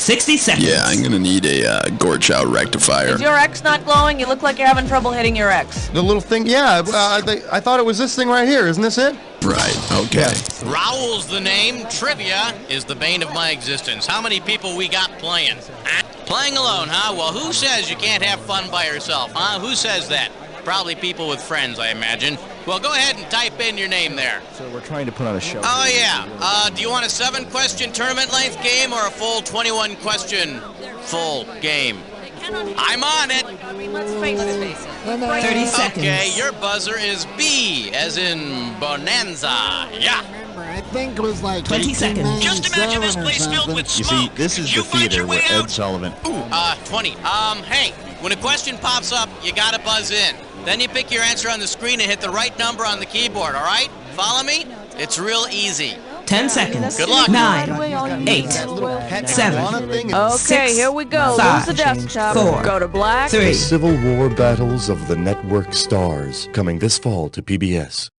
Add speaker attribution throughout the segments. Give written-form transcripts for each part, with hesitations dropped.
Speaker 1: 60 seconds.
Speaker 2: Yeah, I'm gonna need a Gorchow rectifier.
Speaker 3: Is your X not glowing? You look like you're having trouble hitting your X.
Speaker 4: The little thing, yeah, I thought it was this thing right here. Isn't this it?
Speaker 2: Right, okay.
Speaker 5: Raoul's the name. Trivia is the bane of my existence. How many people we got playing? Huh? Playing alone, huh? Well, who says you can't have fun by yourself, huh? Who says that? Probably people with friends, I imagine. Well, go ahead and type in your name there.
Speaker 6: So we're trying to put on a show.
Speaker 5: Oh, yeah. Do you want a 7-question tournament-length game or a full 21-question full game? I'm on it.
Speaker 3: Let's face it.
Speaker 1: 30 seconds.
Speaker 5: Okay, your buzzer is B, as in Bonanza. Yeah.
Speaker 7: I think it was like
Speaker 1: 20 seconds.
Speaker 5: Just imagine this place filled with
Speaker 6: You
Speaker 5: smoke.
Speaker 6: see, this is
Speaker 5: You
Speaker 6: the
Speaker 5: find
Speaker 6: theater
Speaker 5: your way
Speaker 6: where Ed
Speaker 5: out.
Speaker 6: Sullivan.
Speaker 5: 20. Hey, when a question pops up, you gotta buzz in. Then you pick your answer on the screen and hit the right number on the keyboard, all right? Follow me? It's real easy.
Speaker 1: 10 seconds.
Speaker 5: Good luck.
Speaker 1: 9, 8, 7.
Speaker 3: Okay,
Speaker 1: 6,
Speaker 3: here we go.
Speaker 1: 5,
Speaker 3: Lose the desktop.
Speaker 1: 4,
Speaker 3: Go to black.
Speaker 1: 3.
Speaker 8: The Civil War Battles of the Network Stars, coming this fall to PBS.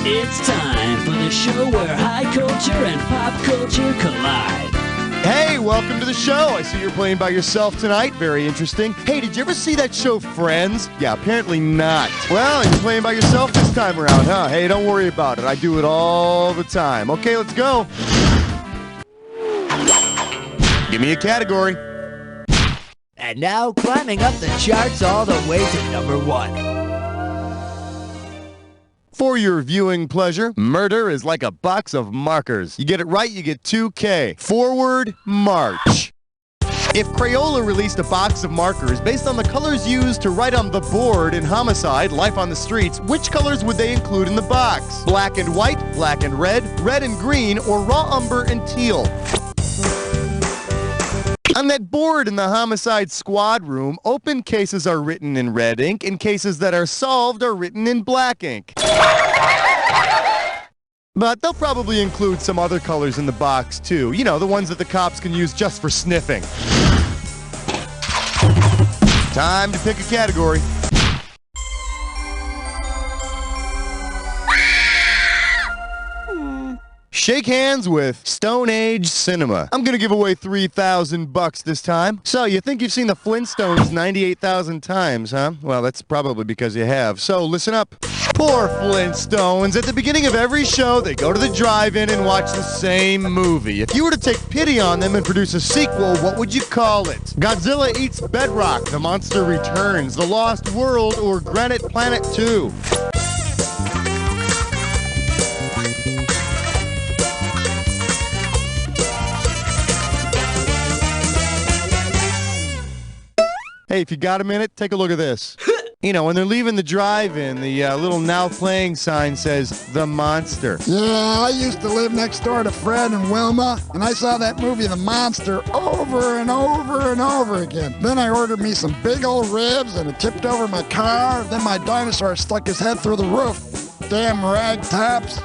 Speaker 9: It's time for the show where high culture and pop culture collide.
Speaker 4: Hey, welcome to the show. I see you're playing by yourself tonight. Very interesting. Hey, did you ever see that show Friends? Yeah, apparently not. Well, you're playing by yourself this time around, huh? Hey, don't worry about it. I do it all the time. Okay, let's go. Give me a category.
Speaker 9: And now climbing up the charts all the way to number 1.
Speaker 4: For your viewing pleasure, murder is like a box of markers. You get it right, you get 2K. Forward, march. If Crayola released a box of markers based on the colors used to write on the board in Homicide, Life on the Streets, which colors would they include in the box? Black and white, black and red and green, or raw umber and teal? On that board in the Homicide Squad room, open cases are written in red ink, and cases that are solved are written in black ink. But they'll probably include some other colors in the box, too. You know, the ones that the cops can use just for sniffing. Time to pick a category. Shake hands with Stone Age Cinema. I'm gonna give away $3,000 this time. So, you think you've seen the Flintstones 98,000 times, huh? Well, that's probably because you have. So, listen up. Poor Flintstones. At the beginning of every show, they go to the drive-in and watch the same movie. If you were to take pity on them and produce a sequel, what would you call it? Godzilla Eats Bedrock, The Monster Returns, The Lost World, or Granite Planet 2? Hey, if you got a minute, take a look at this. You know, when they're leaving the drive-in, the little now playing sign says, The Monster.
Speaker 7: Yeah, I used to live next door to Fred and Wilma, and I saw that movie, The Monster, over and over and over again. Then I ordered me some big old ribs, and it tipped over my car. Then my dinosaur stuck his head through the roof. Damn rag tops.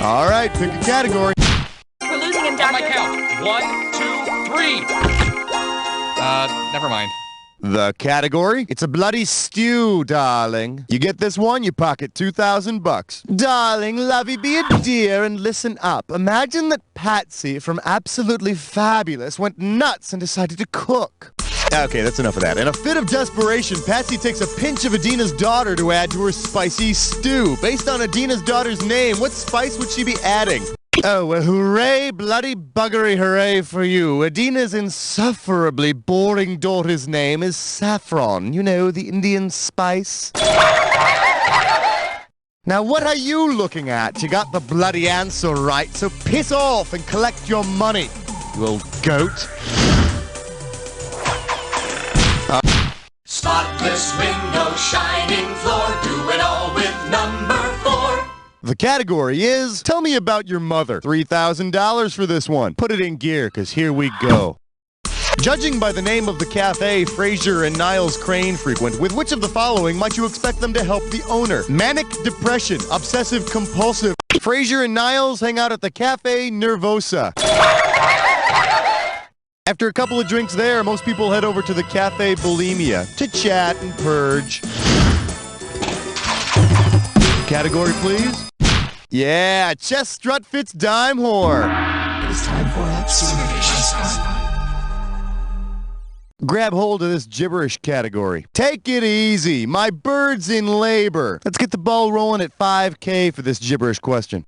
Speaker 4: All right, pick a category.
Speaker 3: We're losing him,
Speaker 10: On my
Speaker 3: Doctor.
Speaker 10: count. 1, 2, 3. Never mind.
Speaker 4: The category? It's a bloody stew, darling. You get this one, you pocket $2,000. Darling, lovey, be a dear and listen up. Imagine that Patsy from Absolutely Fabulous went nuts and decided to cook. Okay, that's enough of that. In a fit of desperation, Patsy takes a pinch of Adina's daughter to add to her spicy stew. Based on Adina's daughter's name, what spice would she be adding? Oh, well, hooray, bloody buggery hooray for you. Adina's insufferably boring daughter's name is Saffron. You know, the Indian spice. Now, what are you looking at? You got the bloody answer right, so piss off and collect your money, you old goat.
Speaker 11: Spotless window, shining floor, do it all with number 4.
Speaker 4: The category is, tell me about your mother. $3,000 for this one. Put it in gear, because here we go. Judging by the name of the cafe Fraser and Niles Crane frequent, with which of the following might you expect them to help the owner? Manic depression, obsessive compulsive. Fraser and Niles hang out at the Cafe Nervosa. After a couple of drinks there, most people head over to the Cafe Bulimia to chat and purge. Category, please. Yeah, chest strut fits dime whore.
Speaker 11: It is time for observation.
Speaker 4: Grab hold of this gibberish category. Take it easy. My bird's in labor. Let's get the ball rolling at 5K for this gibberish question.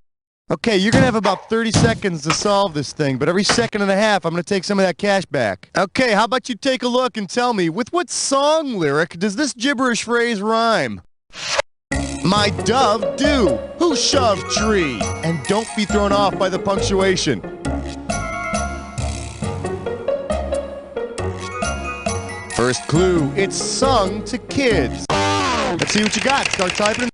Speaker 4: Okay, you're going to have about 30 seconds to solve this thing, but every second and a half, I'm going to take some of that cash back. Okay, how about you take a look and tell me, with what song lyric does this gibberish phrase rhyme? My dove do. Who shoved tree? And don't be thrown off by the punctuation. First clue, it's sung to kids. Let's see what you got. Start typing.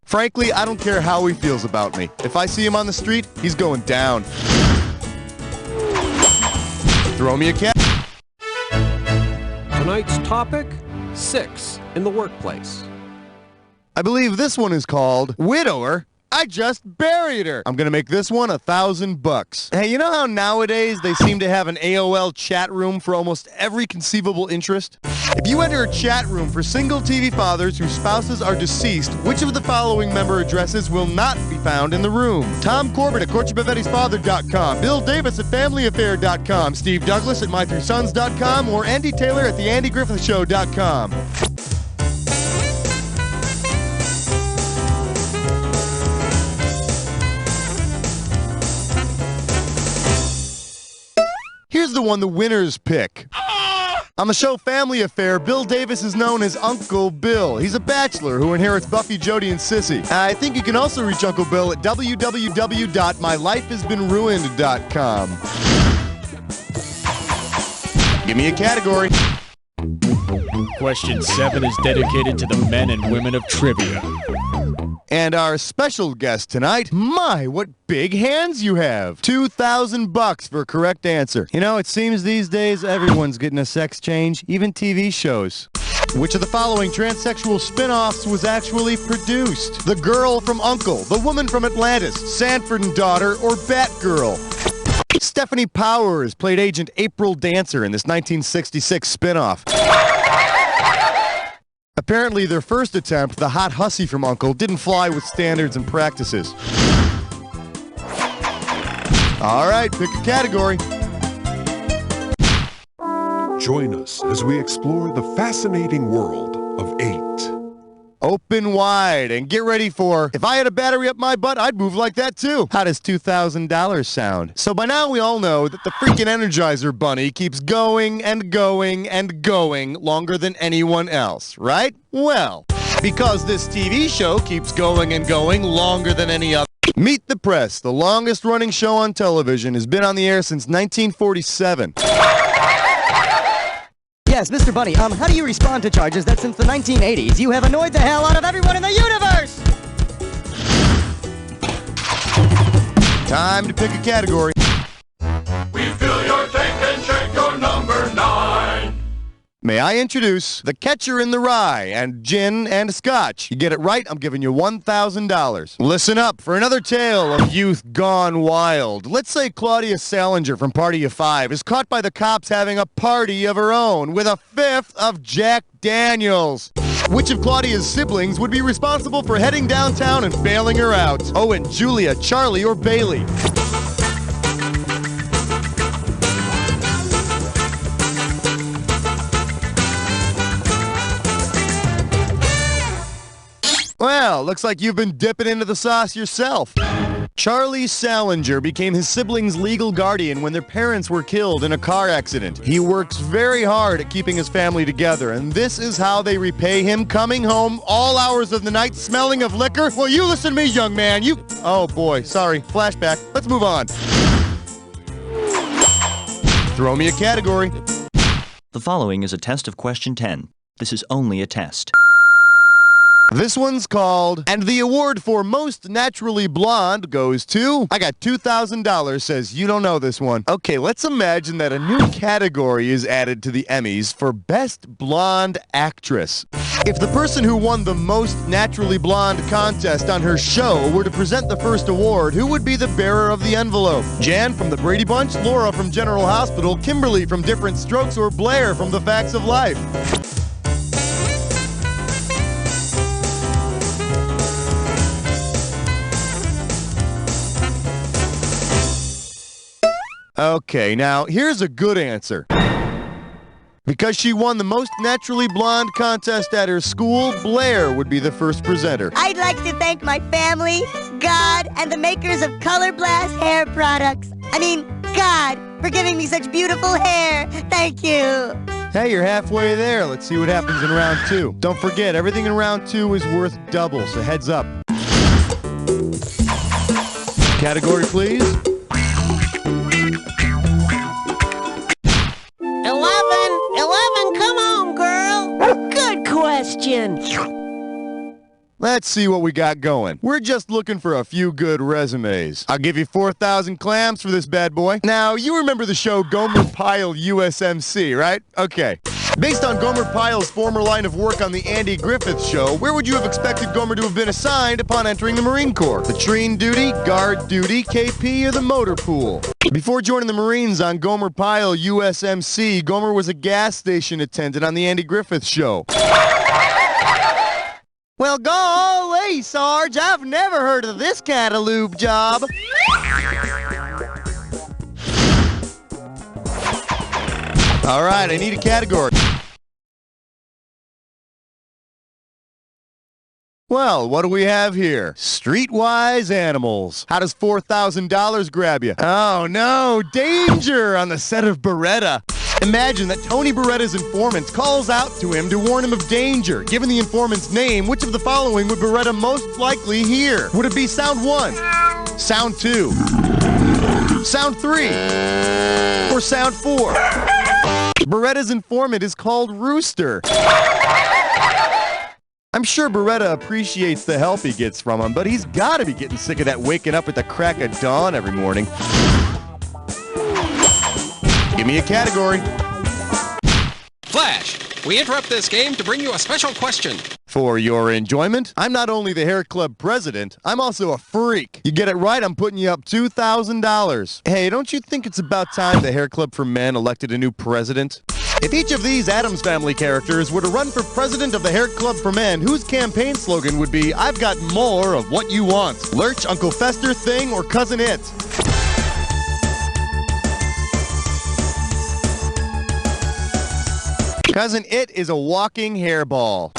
Speaker 4: Frankly, I don't care how he feels about me. If I see him on the street, he's going down. Throw me a cat.
Speaker 6: Tonight's topic, 6 in the workplace.
Speaker 4: I believe this one is called Widower. I just buried her. I'm gonna make this one $1,000. Hey, you know how nowadays they seem to have an AOL chat room for almost every conceivable interest? If you enter a chat room for single TV fathers whose spouses are deceased, which of the following member addresses will not be found in the room? Tom Corbett at CourtshipOfEddie'sFather.com, Bill Davis at FamilyAffair.com, Steve Douglas at MyThreeSons.com, or Andy Taylor at TheAndyGriffithShow.com. Here's the one the winners pick. On the show Family Affair, Bill Davis is known as Uncle Bill. He's a bachelor who inherits Buffy, Jody, and Sissy. I think you can also reach Uncle Bill at www.mylifehasbeenruined.com. Give me a category.
Speaker 12: Question 7 is dedicated to the men and women of trivia.
Speaker 4: And our special guest tonight, my, what big hands you have. $2,000 for a correct answer. You know, it seems these days everyone's getting a sex change, even TV shows. Which of the following transsexual spin-offs was actually produced? The Girl from Uncle, The Woman from Atlantis, Sanford and Daughter, or Batgirl? Stephanie Powers played Agent April Dancer in this 1966 spin-off. Apparently, their first attempt, the hot hussy from Uncle, didn't fly with standards and practices. All right, pick a category.
Speaker 13: Join us as we explore the fascinating world of 8.
Speaker 4: Open wide and get ready for, if I had a battery up my butt, I'd move like that too. How does $2,000 sound? So by now we all know that the freaking Energizer Bunny keeps going and going and going longer than anyone else, right? Well, because this TV show keeps going and going longer than any other. Meet the Press, the longest running show on television, has been on the air since 1947.
Speaker 14: Yes, Mr. Bunny, how do you respond to charges that since the 1980s you have annoyed the hell out of everyone in the universe?
Speaker 4: Time to pick a category.
Speaker 11: We fill your tank and check your number 9.
Speaker 4: May I introduce The Catcher in the Rye and Gin and Scotch. You get it right, I'm giving you $1,000. Listen up for another tale of youth gone wild. Let's say Claudia Salinger from Party of Five is caught by the cops having a party of her own with a fifth of Jack Daniels. Which of Claudia's siblings would be responsible for heading downtown and bailing her out? Owen, Julia, Charlie, or Bailey? Well, looks like you've been dipping into the sauce yourself. Charlie Salinger became his siblings' legal guardian when their parents were killed in a car accident. He works very hard at keeping his family together, and this is how they repay him, coming home all hours of the night smelling of liquor. Well, you listen to me, young man. Oh boy, sorry. Flashback. Let's move on. Throw me a category.
Speaker 15: The following is a test of question 10. This is only a test.
Speaker 4: This one's called, and the award for most naturally blonde goes to, I got $2,000 says you don't know this one. Okay, let's imagine that a new category is added to the Emmys for Best Blonde Actress. If the person who won the most naturally blonde contest on her show were to present the first award, who would be the bearer of the envelope? Jan from the Brady Bunch, Laura from General Hospital, Kimberly from Different Strokes, or Blair from The Facts of Life? Okay, now here's a good answer. Because she won the most naturally blonde contest at her school, Blair would be the first presenter.
Speaker 15: I'd like to thank my family, God, and the makers of Color Blast hair products. I mean, God, for giving me such beautiful hair. Thank you.
Speaker 4: Hey, you're halfway there. Let's see what happens in round 2. Don't forget, everything in round 2 is worth double, so heads up. Category, please.
Speaker 16: 11, come on, girl. Good question.
Speaker 4: Let's see what we got going. We're just looking for a few good resumes. I'll give you 4,000 clams for this bad boy. Now, you remember the show Gomer Pyle USMC, right? Okay. Based on Gomer Pyle's former line of work on the Andy Griffith Show, where would you have expected Gomer to have been assigned upon entering the Marine Corps? Latrine duty, guard duty, KP, or the motor pool? Before joining the Marines on Gomer Pyle USMC, Gomer was a gas station attendant on the Andy Griffith Show. Well, golly, Sarge, I've never heard of this kind of lube job. All right, I need a category. Well, what do we have here? Streetwise animals. How does $4,000 grab you? Oh, no, danger on the set of Beretta. Imagine that Tony Beretta's informant calls out to him to warn him of danger. Given the informant's name, which of the following would Beretta most likely hear? Would it be sound 1, sound 2, sound 3, or sound 4? Beretta's informant is called Rooster. I'm sure Beretta appreciates the help he gets from him, but he's got to be getting sick of that waking up at the crack of dawn every morning. Give me a category.
Speaker 6: Flash, we interrupt this game to bring you a special question.
Speaker 4: For your enjoyment, I'm not only the hair club president, I'm also a freak. You get it right, I'm putting you up $2,000. Hey, don't you think it's about time the hair club for men elected a new president? If each of these Addams Family characters were to run for president of the Hair Club for Men, whose campaign slogan would be, "I've got more of what you want"? Lurch, Uncle Fester, Thing, or Cousin It? Cousin It is a walking hairball.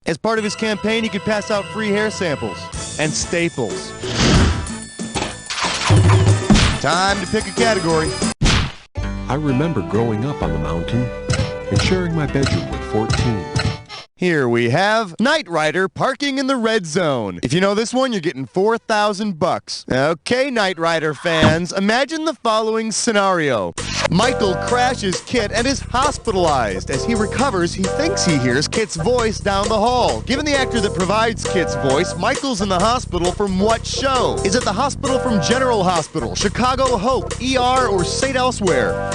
Speaker 4: As part of his campaign, he could pass out free hair samples and staples. Time to pick a category.
Speaker 13: I remember growing up on the mountain and sharing my bedroom with 14.
Speaker 4: Here we have Knight Rider parking in the red zone. If you know this one, you're getting $4,000. Okay, Knight Rider fans, imagine the following scenario. Michael crashes Kit and is hospitalized. As he recovers, he thinks he hears Kit's voice down the hall. Given the actor that provides Kit's voice, Michael's in the hospital from what show? Is it the hospital from General Hospital, Chicago Hope, ER, or St. Elsewhere?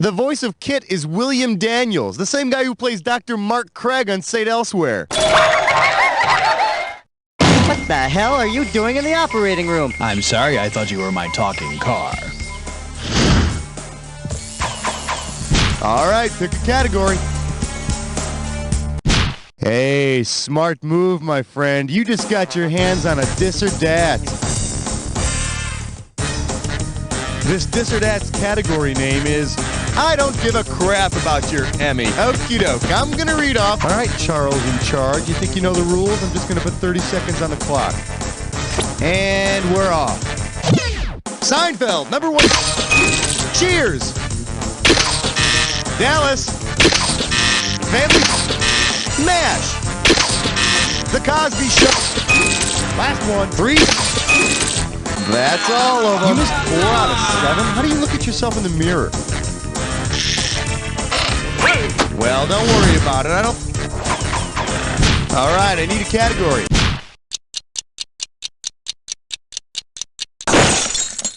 Speaker 4: The voice of Kit is William Daniels, the same guy who plays Dr. Mark Craig on St. Elsewhere.
Speaker 14: What the hell are you doing in the operating room?
Speaker 12: I'm sorry, I thought you were my talking car.
Speaker 4: All right, pick a category. Hey, smart move, my friend. You just got your hands on a dis or dat. This dis or dat's category name is I don't give a crap about your Emmy. Okie doke, I'm gonna read off. All right, Charles in charge. You think you know the rules? I'm just gonna put 30 seconds on the clock. And we're off. Seinfeld, number 1. Cheers. Dallas. Family. MASH. The Cosby Show. Last one. 3. That's all of them. You missed 4 out of 7? How do you look at yourself in the mirror? Well, don't worry about it. All right, I need a category.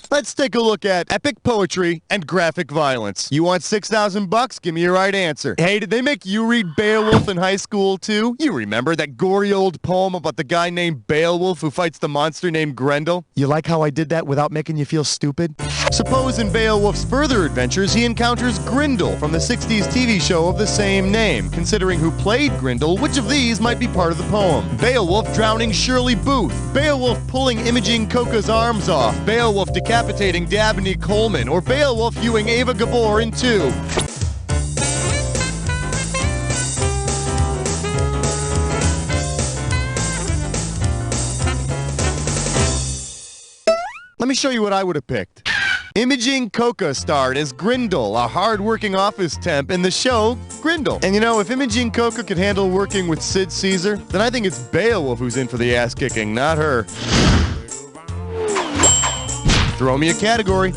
Speaker 4: Let's take a look at epic poetry and graphic violence. You want $6,000? Give me your right answer. Hey, did they make you read Beowulf in high school too? You remember that gory old poem about the guy named Beowulf who fights the monster named Grendel? You like how I did that without making you feel stupid? Suppose in Beowulf's further adventures he encounters Grendel from the 60s TV show of the same name. Considering who played Grendel, which of these might be part of the poem? Beowulf drowning Shirley Booth. Beowulf pulling Imogen Coca's arms off. Beowulf decapitating Dabney Coleman, or Beowulf viewing Ava Gabor in 2. Let me show you what I would have picked. Imogen Coca starred as Grendel, a hard-working office temp in the show Grendel. And you know, if Imogen Coca could handle working with Sid Caesar, then I think it's Beowulf who's in for the ass-kicking, not her. Throw me a category.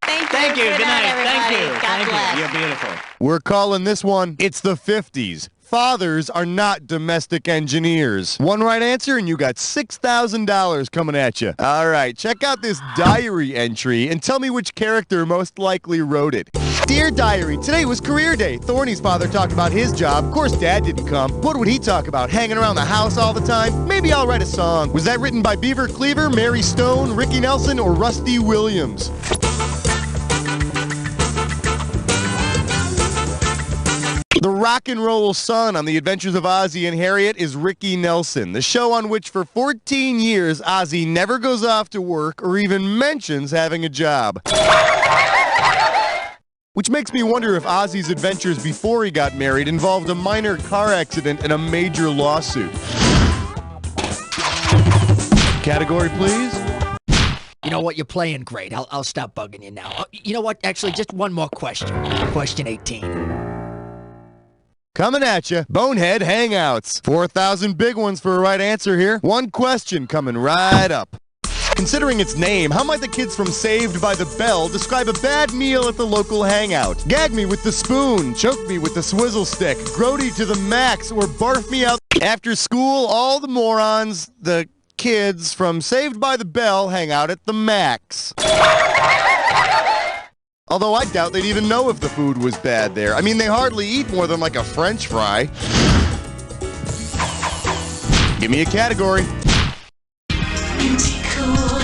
Speaker 3: Thank you. Good night. Thank you. God bless.
Speaker 12: You're beautiful.
Speaker 4: We're calling this one, it's the 50s. Fathers are not domestic engineers. One right answer and you got $6,000 coming at you. All right, check out this diary entry and tell me which character most likely wrote it. Dear Diary, today was career day. Thorny's father talked about his job. Of course, Dad didn't come. What would he talk about? Hanging around the house all the time? Maybe I'll write a song. Was that written by Beaver Cleaver, Mary Stone, Ricky Nelson, or Rusty Williams? The rock and roll son on The Adventures of Ozzie and Harriet is Ricky Nelson, the show on which for 14 years Ozzie never goes off to work or even mentions having a job. Which makes me wonder if Ozzie's adventures before he got married involved a minor car accident and a major lawsuit. Category, please.
Speaker 17: You know what? You're playing great. I'll stop bugging you now. You know what? Actually, just one more question. Question 18.
Speaker 4: Coming at you, Bonehead Hangouts. 4,000 big ones for a right answer here. One question coming right up. Considering its name, how might the kids from Saved by the Bell describe a bad meal at the local hangout? Gag me with the spoon, choke me with the swizzle stick, grody to the max, or barf me out after school. All the morons, the kids from Saved by the Bell hang out at the max. Although I doubt they'd even know if the food was bad there. I mean, they hardly eat more than like a French fry. Give me a category.
Speaker 11: Minty cool,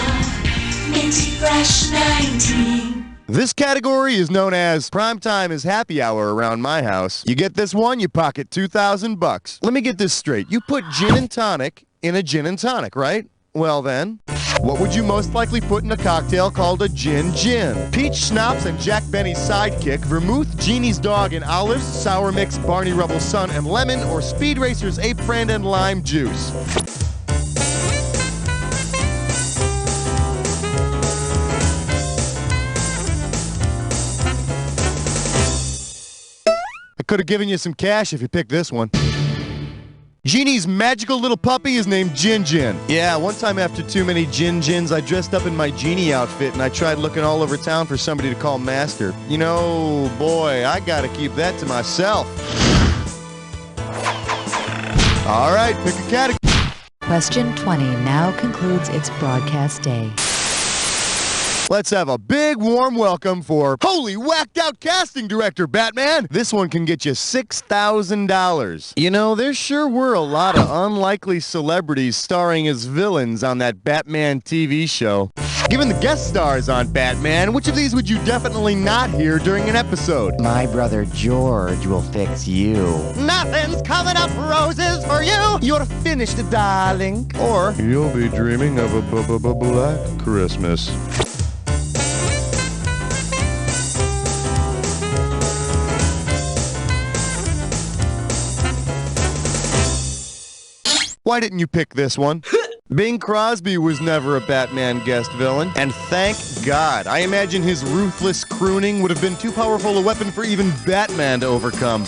Speaker 11: minty fresh 19.
Speaker 4: This category is known as Primetime is Happy Hour around my house. You get this one, you pocket $2,000. Let me get this straight. You put gin and tonic in a gin and tonic, right? Well then, what would you most likely put in a cocktail called a gin? Peach schnapps and Jack Benny's sidekick, vermouth, Genie's dog and olives, sour mix, Barney Rubble's son and lemon, or Speed Racer's ape friend and lime juice. I could have given you some cash if you picked this one. Genie's magical little puppy is named Gin Gin. Yeah, one time after too many Gin Gins, I dressed up in my Genie outfit and I tried looking all over town for somebody to call master. You know, boy, I gotta keep that to myself. All right, pick a category.
Speaker 18: Question 20 now concludes its broadcast day.
Speaker 4: Let's have a big warm welcome for Holy Whacked Out Casting Director, Batman! This one can get you $6,000. You know, there sure were a lot of unlikely celebrities starring as villains on that Batman TV show. Given the guest stars on Batman, which of these would you definitely not hear during an episode?
Speaker 14: My brother George will fix you.
Speaker 4: Nothing's coming up roses for you! You're finished, darling. Or you'll be dreaming of a black Christmas. Why didn't you pick this one? Bing Crosby was never a Batman guest villain, and thank God. I imagine his ruthless crooning would have been too powerful a weapon for even Batman to overcome.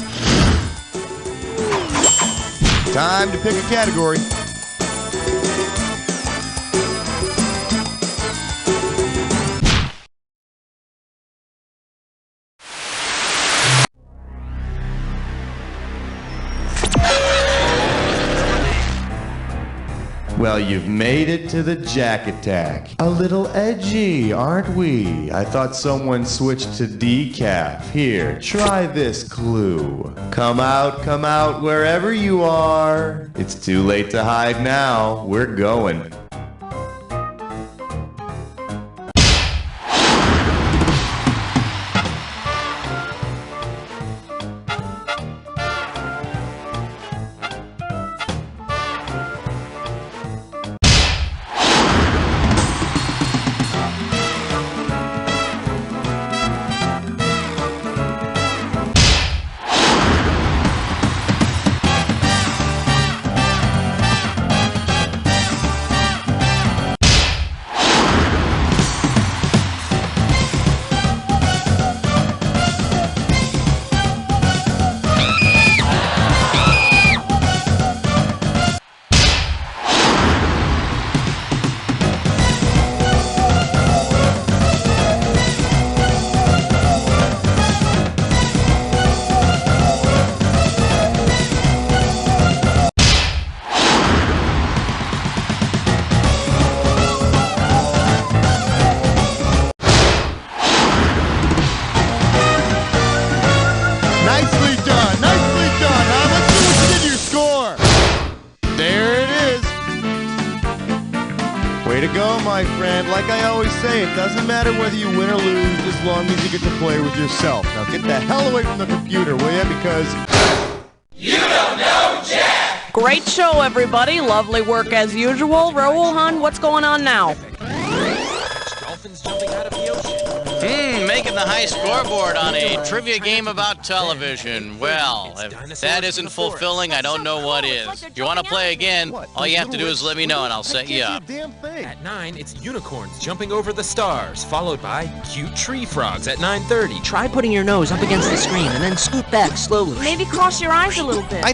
Speaker 4: Time to pick a category. Well, you've made it to the Jack Attack. A little edgy, aren't we? I thought someone switched to decaf. Here, try this clue. Come out, wherever you are. It's too late to hide now. We're going. Way to go, my friend. Like I always say, it doesn't matter whether you win or lose as long as you get to play with yourself. Now get the hell away from the computer, will ya? Because
Speaker 11: you don't know Jack!
Speaker 19: Great show, everybody. Lovely work as usual. Raoul Han, what's going on now?
Speaker 5: Making the high scoreboard on a trivia game about television. Well, if that isn't fulfilling, I don't know what is. If you want to play again, all you have to do is let me know and I'll set you up.
Speaker 6: At 9, it's unicorns jumping over the stars, followed by cute tree frogs at 9:30.
Speaker 14: Try putting your nose up against the screen and then scoot back slowly.
Speaker 19: Maybe cross your eyes a little bit.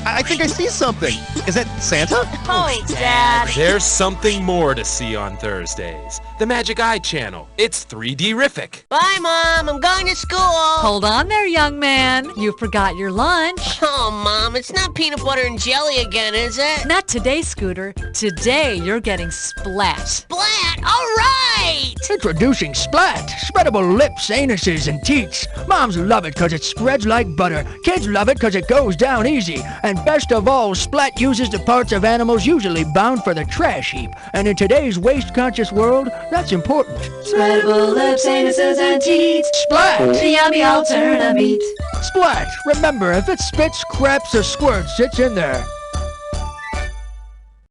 Speaker 4: I think I see something. Is that Santa?
Speaker 19: Oh, Dad.
Speaker 6: There's something more to see on Thursdays. The Magic Eye Channel. It's 3D-rific.
Speaker 16: Bye, Mom. I'm going to school.
Speaker 18: Hold on there, young man. You forgot your lunch.
Speaker 16: Oh, Mom, it's not peanut butter and jelly again, is it?
Speaker 18: Not today, Scooter. Today, you're getting Splat.
Speaker 16: Splat? All right!
Speaker 17: Introducing Splat. Spreadable lips, anuses, and teats. Moms love it because it spreads like butter. Kids love it because it goes down easy. And best of all, Splat uses the parts of animals usually bound for the trash heap. And in today's waste-conscious world, that's important.
Speaker 18: Spreadable lips, anuses, and teats.
Speaker 17: Splat!
Speaker 18: The yummy alternative.
Speaker 17: Splat! Remember, if it spits, craps, or squirts, it's in there.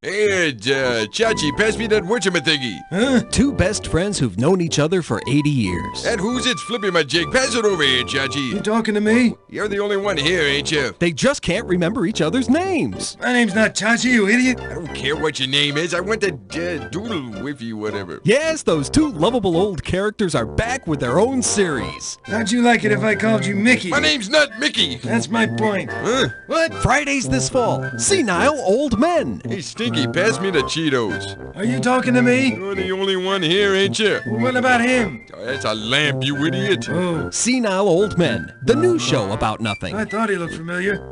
Speaker 2: Hey, Chachi, pass me that whatchamathingy.
Speaker 13: Huh? Two best friends who've known each other for 80 years.
Speaker 2: And who's it flipping my jig? Pass it over here, Chachi.
Speaker 20: You talking to me?
Speaker 2: You're the only one here, ain't you?
Speaker 13: They just can't remember each other's names.
Speaker 20: My name's not Chachi, you idiot.
Speaker 2: I don't care what your name is. I want to doodle with you, whatever.
Speaker 13: Yes, those two lovable old characters are back with their own series.
Speaker 20: How'd you like it if I called you Mickey?
Speaker 2: My name's not Mickey.
Speaker 20: That's my point.
Speaker 2: Huh?
Speaker 20: What?
Speaker 13: Fridays this fall. Senile Old Men.
Speaker 2: Hey, Stinky, pass me the Cheetos.
Speaker 20: Are you talking to me?
Speaker 2: You're the only one here, ain't you?
Speaker 20: What about him?
Speaker 2: Oh, that's a lamp, you idiot.
Speaker 20: Oh.
Speaker 13: Senile Old Men, the new show about nothing.
Speaker 20: I thought he looked familiar.